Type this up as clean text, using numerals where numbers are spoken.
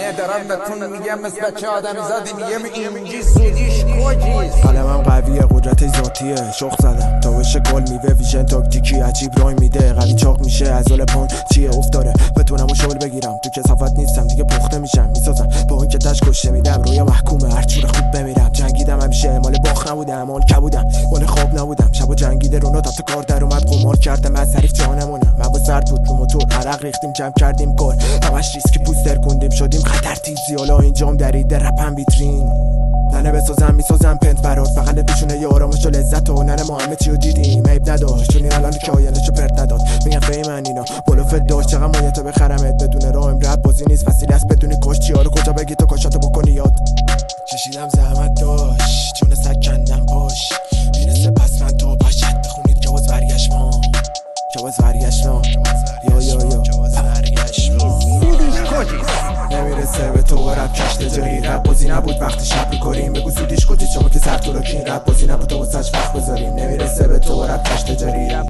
اینه دارم بهتون میگم مثل بچه آدمی زادی میگم اینجی سودیش کجیست. قلمم قویه قدرت ذاتیه شخ زدم تا بشه گل میوه ویژن تاکتیکی عجیب رای میده قوی چاق میشه از اول پون چیه افتاره بتونم و شغل بگیرم تو کثافت نیستم دیگه پخته میشم میسازم با این که تش کشته میدم رویا محکومه هر جور خوب بمیرم جنگیدم همیشه مال باخ نبودم مال کبودم مال خواب نبودم شبا جنگیده رو تا کار در اومد قمار کردم از حریف جانمونم هوا سرد بود رو موتور عرق ریختیم جمع کردیم گل همش ریسکی پوستر کندیم شدیم خطر تیزی حالا اینجام دریده رپم ویترین ننه بسازم میسازم پنت برات بغل پیشونه یه آرامش و لذت و ننه ما همه چیو دیدیم عیب نداشت چون این الان که آیندهشو پرت نداد میگن فی من اینا بلوف داشت چقدر مایتو بخرمت بدون راهم رپ بازی نیست وسیله است بدونی کش چیا رو کجا بگی تو کشاتو بکنی یاد کشیدم زحمت داشت چون سگ کندم پاش میرسه پس من تا پشت بخونید جواز برگشت ما جواز برگشت ما یا جواز برگشت ما نمیرسه به تو رپ کش تجاری رپ بازی نبود وقتی شب میکنیم بگو سودیش کجی شما که سر تو رو کین رپ بازی نبود تو واسش وقت بذاریم نمیرسه به تو رپ کش تجاری